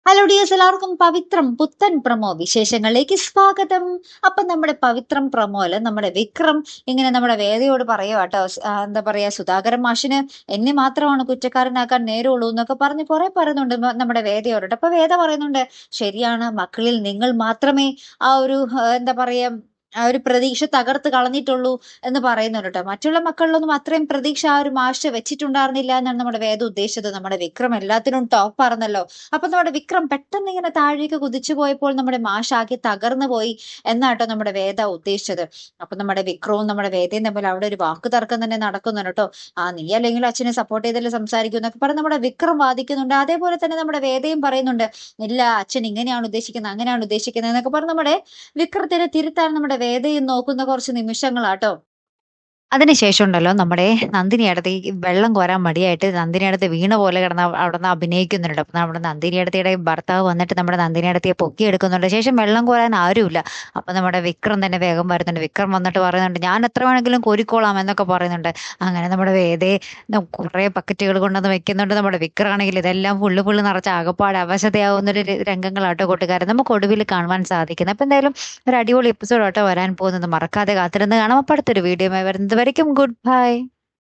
Hello dears, എല്ലാവർക്കും പവിത്രം പുത്തൻ promo വിശേഷങ്ങളിലേക്ക് സ്വാഗതം. അപ്പൊ നമ്മുടെ പവിത്രം പ്രമോയില് നമ്മുടെ വിക്രം ഇങ്ങനെ നമ്മുടെ വേദയോട് പറയുവാട്ടോ, എന്താ പറയാ, സുധാകരൻ മാഷിന് എന്നെ മാത്രമാണ് കുറ്റക്കാരനാക്കാൻ നേരമുള്ളൂ എന്നൊക്കെ പറഞ്ഞ് കുറെ പറയുന്നുണ്ട് നമ്മുടെ വേദയോട്. അപ്പൊ വേദ പറയുന്നുണ്ട്, ശരിയാണ്, മക്കളിൽ നിങ്ങൾ മാത്രമേ ആ ഒരു എന്താ പറയാ, ആ ഒരു പ്രതീക്ഷ തകർത്ത് കളഞ്ഞിട്ടുള്ളൂ എന്ന് പറയുന്നുണ്ട് ട്ടോ. മറ്റുള്ള മക്കളിലൊന്നും അത്രയും പ്രതീക്ഷ ആ ഒരു മാഷ് വെച്ചിട്ടുണ്ടായിരുന്നില്ല എന്നാണ് നമ്മുടെ വേദ ഉദ്ദേശിച്ചത്. നമ്മുടെ വിക്രം എല്ലാത്തിനും ടോപ്പായിരുന്നല്ലോ. അപ്പൊ നമ്മുടെ വിക്രം പെട്ടെന്ന് ഇങ്ങനെ താഴേക്ക് കുതിച്ചു പോയപ്പോൾ നമ്മുടെ മാഷാകെ തകർന്നു പോയി എന്നാട്ടോ നമ്മുടെ വേദ ഉദ്ദേശിച്ചത്. അപ്പൊ നമ്മുടെ വിക്രവും നമ്മുടെ വേദയും തമ്മിൽ അവിടെ ഒരു വാക്ക് തർക്കം തന്നെ നടക്കുന്നുണ്ട് കേട്ടോ. നീ അല്ലെങ്കിൽ അച്ഛനെ സപ്പോർട്ട് ചെയ്തല്ലേ സംസാരിക്കും എന്നൊക്കെ പറഞ്ഞ് നമ്മുടെ വിക്രം വാദിക്കുന്നുണ്ട്. അതേപോലെ തന്നെ നമ്മുടെ വേദയും പറയുന്നുണ്ട്, ഇല്ല, അച്ഛൻ ഇങ്ങനെയാണ് ഉദ്ദേശിക്കുന്നത്, അങ്ങനെയാണ് ഉദ്ദേശിക്കുന്നത് എന്നൊക്കെ പറഞ്ഞ് നമ്മുടെ വിക്രത്തിനെ തിരുത്താൻ നമ്മുടെ വേദയും നോക്കുന്ന കുറച്ച് നിമിഷങ്ങളാട്ടോ. അതിനുശേഷം ഉണ്ടല്ലോ, നമ്മുടെ നന്ദിനിയേടത്തി വെള്ളം കോരാൻ മടിയായിട്ട് നന്ദിനിയേടത്തി വീണ പോലെ കിടന്ന് അവിടുന്ന് അഭിനയിക്കുന്നുണ്ട്. അപ്പൊ നമ്മുടെ നന്ദിനിയേടത്തിയുടെ ഭർത്താവ് വന്നിട്ട് നമ്മുടെ നന്ദിനിയേടത്തിയെ പൊക്കിയെടുക്കുന്നുണ്ട്. ശേഷം വെള്ളം കോരാൻ ആരുമില്ല. അപ്പൊ നമ്മുടെ വിക്രം തന്നെ വേഗം വരുന്നുണ്ട്. വിക്രം വന്നിട്ട് പറയുന്നുണ്ട്, ഞാൻ എത്ര വേണമെങ്കിലും കോരിക്കോളാം എന്നൊക്കെ പറയുന്നുണ്ട്. അങ്ങനെ നമ്മുടെ വേദയെ കുറെ ബക്കറ്റുകൾ കൊണ്ടുവന്ന് വെക്കുന്നുണ്ട്. നമ്മുടെ വിക്രാണെങ്കിൽ ഇതെല്ലാം ഫുള്ള് ഫുള്ള് നിറച്ച് ആകപ്പാട് അവശതയാവുന്ന ഒരു രംഗങ്ങളാട്ടോ കൂട്ടുകാരൻ നമുക്ക് ഒടുവിൽ കാണുവാൻ സാധിക്കുന്നത്. അപ്പൊ എന്തായാലും ഒരു അടിപൊളി എപ്പിസോഡ് ആട്ടോ വരാൻ പോകുന്നത്. മറക്കാതെ കാത്തിരുന്ന് കാണാം. അപ്പൊ അടുത്തൊരു വീഡിയോ വരുന്നത് വരയ്ക്കും ഗുഡ് ബൈ.